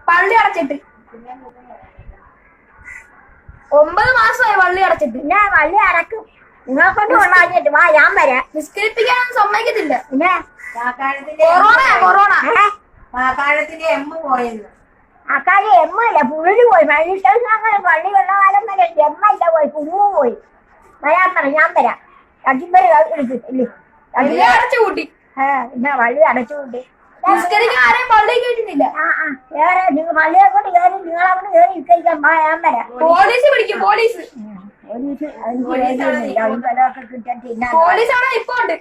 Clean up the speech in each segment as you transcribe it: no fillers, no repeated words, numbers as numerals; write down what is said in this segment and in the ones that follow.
പള്ളി അടച്ചിട്ട് 9 മാസമായി പള്ളി അടച്ചിട്ട്. പിന്നെ പള്ളി അടക്കും. നിങ്ങളെ കൊണ്ട് കൊണ്ടാഞ്ഞിട്ട് വാ, ഞാൻ വരാം. നിസ്കരിപ്പിക്കാനൊന്നും സമ്മതിക്കത്തില്ല. പിന്നെ കൊറോണ പാക്കാഴത്തിന്റെ എമ്മ പോയെന്ന്. അക്കാര്യം എമ്മല്ല, പുഴു പോയി. മഴയിട്ടങ്ങനെ പള്ളി വെള്ളകാലം വരെ എമ്മല്ല പോയി, പുഴു പോയി. വരാൻ പറ, ഞാൻ വരാം. അടിമ്പര് എടുക്കില്ലേ അടച്ചു കൂട്ടി. പിന്നെ പള്ളി അടച്ചു കൂട്ടി. നിസ്കരിക്കാൻ ആരെയും പള്ളി കേട്ടുന്നില്ല. വേറെ നിങ്ങൾ പള്ളിയെ കൊണ്ട് കയറി നിങ്ങളവിടെ കയറി നിസ്കരിക്കാൻ വാ, ഞാൻ വരാം. പോലീസ് പിടിക്കും. പോലീസ് പോലീസാണ് ഇപ്പൊ ഉണ്ട്.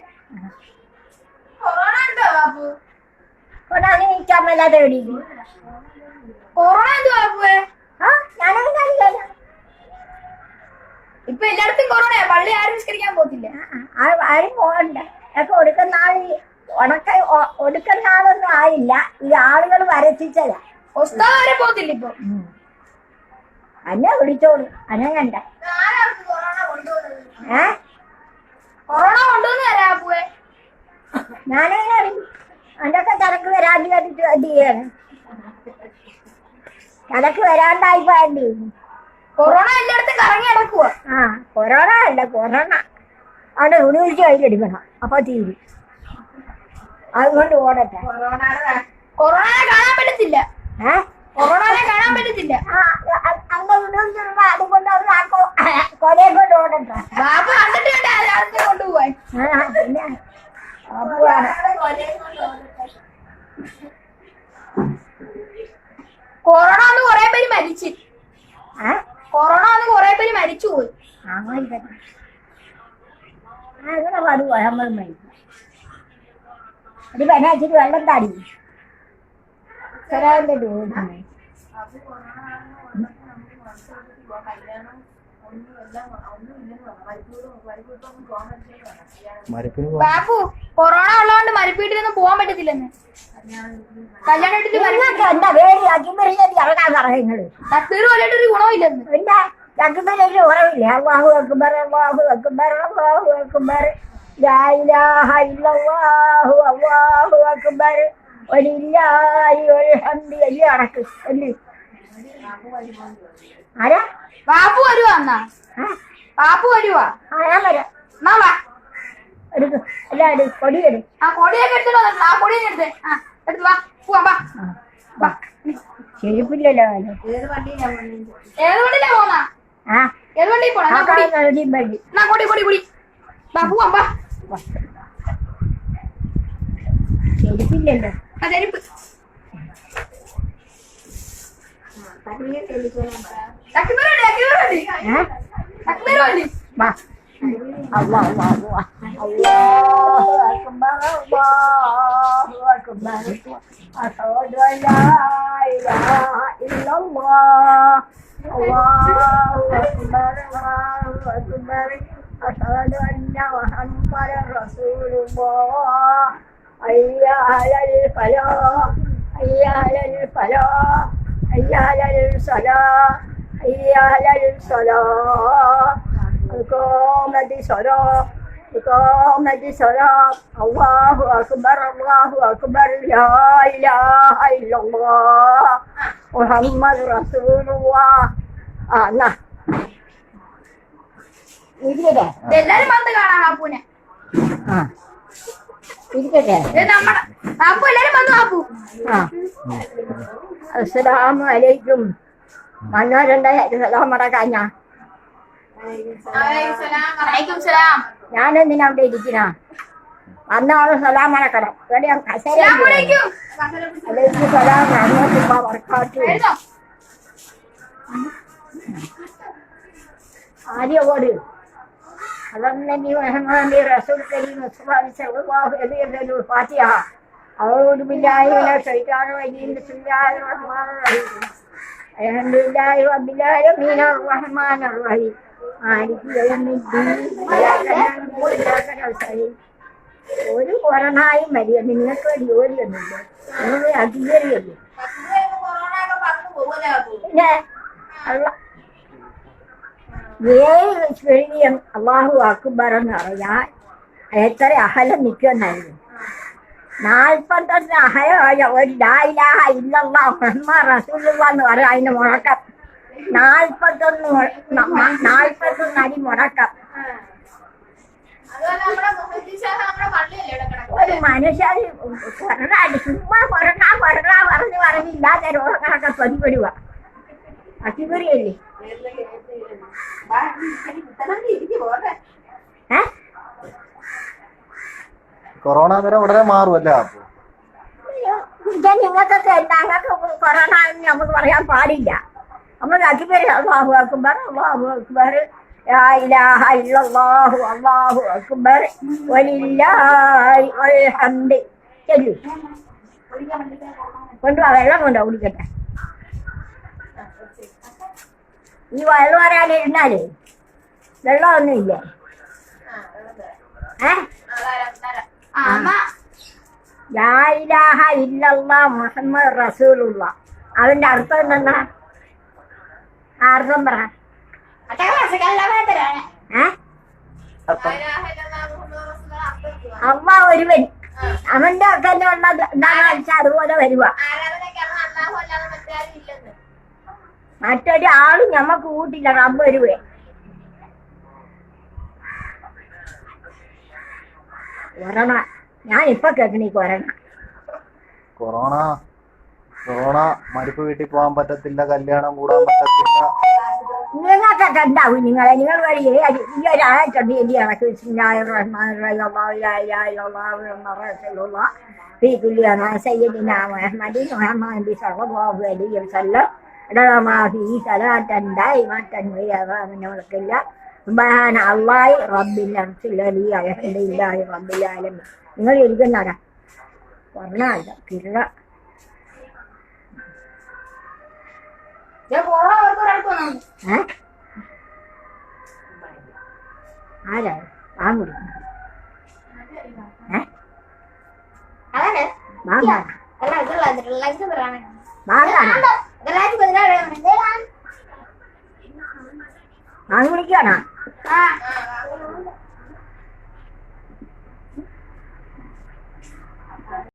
കൊറോണ ഉണ്ടോ ബാപ്പു? കൊണ്ടാണ് നിൽക്കാൻ മേലാതെ എവിടെയും. കൊറോണ എന്തോ ബാപ്പുവേ? ഞാനൊന്നും കാണിക്കല്ല. ഇപ്പൊ എല്ലായിടത്തും കൊറോണയാ. പള്ളി ആരും നിസ്കരിക്കാൻ പോകത്തില്ല. ആരും പോകണ്ട. ഒക്കെ ഒടുക്കുന്ന നാളൊന്നും ആയില്ല. ഈ ആളുകൾ വരച്ചിച്ചതാ. ഉസ്താദ് വരെ പോകത്തില്ല ഇപ്പൊ. അന്നെ വിളിച്ചോളൂ, അന്നെ കണ്ട. കൊറോണ കൊണ്ടുവന്ന് തരാ ബാപ്പുവേ. ഞാനെങ്ങനെ അറിയും? അതൊക്കെ തിരക്ക് വരാണ്ട് കണ്ടിട്ട് എന്ത് ചെയ്യാണ്? തിരക്ക് വരാണ്ടായിപ്പോണ്ടി. കൊറോണ എല്ലായിടത്തും കറങ്ങി നടക്കുക. കൊറോണ അല്ല, കൊറോണ അവിടെ ഉടുവിളിച്ച് കയ്യിലെടുക്കണം, അപ്പൊ തീരും. അതുകൊണ്ട് ഓടട്ടെ. കൊറോണയെ കാണാൻ പറ്റത്തില്ല. കൊറോണയെ കാണാൻ പറ്റത്തില്ല. അങ്ങനെ ഉടുവിളിച്ചിരുമ്പോ അതുകൊണ്ട് അവർ കൊലയെ കൊണ്ട് ഓടട്ടെ. ബാബു കണ്ടിട്ട് ആദ്യത്തെ കൊണ്ടുപോവാൻ. പിന്നെ ബാബുവാണ്. കൊറോണ വന്ന് കൊറേ പേര് മരിച്ചു. കൊറോണ വന്ന് കൊറേ പേര് മരിച്ചു പോയി. അങ്ങനെ പതുവാ നമ്മൾ മരിക്കും. അത് പെനാച്ചിട്ട് വെള്ളം താടി ചെറാൻ്റെ ഓടുന്നേ. ബാബു കൊറോണ ഉള്ളതുകൊണ്ട് മരിപ്പീട്ടിലൊന്നും പോവാൻ പറ്റത്തില്ലെന്ന്. കല്യാണം എന്താ പേടി അക്കിമറിഞ്ഞത് ഇറങ്ങാൻ പറയുന്നത്. തക്ബീർ പോലെയായിട്ട് ഒരു ഗുണമില്ലെന്ന്. പിന്നെ അക്കിമറിയൊരു കുറവില്ല. അല്ലാഹു അക്ബർ, അല്ലാഹു അക്ബർ, അല്ലാഹു അക്ബർ, ലാ ഇലാഹ ഇല്ലല്ലാഹു, അല്ലാഹു അക്ബർ, വലില്ലാഹിൽ ഹംദ് എല്ലാം അടക്ക് അല്ലേ. ആരാ? ബാപ്പു വരുവാ. എന്നാ ബാപ്പു വരുവാ. ഞാൻ വരാം. എന്നാ വാ എടുക്കും. എല്ലാം എടു, കൊടിയെടു. കൊടിയൊക്കെ എടുത്തിട്ട് വന്നിട്ടുണ്ട്. ആ കൊടിയൊക്കെ എടുത്ത് എടുത്ത് വാ, പോവാ വാ. ചെരുപ്പില്ലല്ലോ. ഏത് വണ്ടിയിലാ ഏത് വണ്ടിയിലാ പോന്നാ? ഏത് വണ്ടി പോണ? കൊടി കൊടി കൊടി വാ, പോവാ വാ. ചെരുപ്പില്ലല്ലോ. ചെരുപ്പ് അല്ലാഹു അക്ബർ, അല്ലാഹു അക്ബർ, ലാ ഇലാഹ ഇല്ലല്ലാഹ് മുഹമ്മദ് റസൂലുള്ളാഹ്. എന്നാ ഇരിക്കട്ടെ. എല്ലാരും വന്ന് കാണാം ബാപ്പുവിനെ. ഇരിക്കട്ടെ. ബാപ്പു എല്ലാരും വന്നു. ബാപ്പു അസ്സലാമു അലൈക്കും. മണ്ണൂരുണ്ടായി സലാം മടക്കാഞ്ഞ. ഞാനെന്തിനാ അവിടെ ഇരിക്കുന്ന? വന്നോള് സലാം മടക്കണം. അലൈക്കും സലാം റഹ്മത്തുള്ളാഹി വബറകാതുഹു. ആദ്യ ഓട് അലന്നബി മുഹമ്മദ് റസൂൽ കരീം സല്ലല്ലാഹു അലൈഹി വസല്ലം. ഫാത്തിഹ. അഊദു ബില്ലാഹി മിനശ് ശൈത്താനിർ റജീം. ബിസ്മില്ലാഹിർ റഹ്മാനിർ റഹീം. അൽഹംദുലില്ലാഹി റബ്ബിൽ ആലമീൻ അർറഹ്മാനിർ റഹീം മാലികി യൗമിദ്ദീൻ. ഒരു കൊറോണയും വരിക. നിങ്ങൾക്ക് ജോലിയൊന്നുമില്ല, നിങ്ങൾ അധികരിയല്ലേ. പിന്നെ അള്ളാഹു അക്ബർ എന്ന് പറയാൻ എത്ര അഹലം നിൽക്കുമെന്നായിരുന്നു. 41 അഹയ ഒരു ലാ ഇലാഹ ഇല്ലല്ലാഹ് മുഹമ്മദ് റസൂലുള്ളാഹ് എന്ന് പറയാം. അതിന്റെ മുഴക്കം 41 അടി മുഴക്കം. അതുപോലെ നമ്മുടെ മുഹമ്മദ് ഷാഹ് നമ്മുടെ പള്ളിയല്ലേ ഇവിടെ കിടക്കുന്നത്? ഒരു മനുഷ്യൻ ചുമ്മാ കൊറങ്ങാ പറഞ്ഞ് ഇല്ലാത്ത രോഗങ്ങളൊക്കെ പതിപ്പെടുക. അടിപൊളിയല്ലേ? കൊറോണ വരെ ഉടനെ മാറുമല്ലേ? അപ്പൊ ഇത് നിങ്ങൾക്കൊക്കെ ഞങ്ങൾക്ക് കൊറോണ എന്ന് നമുക്ക് പറയാൻ പാടില്ല. നമ്മൾ അടിപൊളി അല്ലാഹു അക്ബർ അല്ലാഹു അക്ബർ ലാ ഇലാഹ ഇല്ലല്ലാഹു അല്ലാഹു അക്ബർ വലില്ലാഹിൽ ഹംദ് ചൊല്ലു. കൊണ്ടുവാ, വെള്ളം കൊണ്ടോ കുടിക്കട്ടെ. ഈ വെള്ളം വരാനിരുന്നാലേ വെള്ളമൊന്നും ഇല്ലേ? ലാ ഇലാഹ ഇല്ലല്ലാഹ് മുഹമ്മദ് റസൂലുള്ളാഹ്. അവന്റെ അർത്ഥം എന്താ? അർത്ഥം പറ. അള്ളാഹ് ഒരുവൻ, അവന്റെ അർത്ഥം എന്താണെന്ന് വെച്ചാൽ അതുപോലെ വരുക. മറ്റൊരാളും ഞമ്മക്ക് കൂട്ടില്ല, റബ്ബ് ഒരുവേ. കൊറോണ ഞാൻ ഇപ്പൊ കേൾക്കണ കൊറോണ മരിപ്പ് വീട്ടിൽ പോകാൻ പറ്റത്തില്ല, കല്യാണം കൂടാൻ പറ്റത്തില്ല. നിങ്ങൾക്കൊക്കെ ഉണ്ടാവും. നിങ്ങൾ വഴി ഈ ഒരാഴ്ചണ്ട് എലി കണക്ക് നിങ്ങൾ ഇരിക്കുന്നവരാ പറഞ്ഞല്ല കിള്ള. ആരാ വാങ്ങും? വാങ്ങി വിളിക്കാണോ?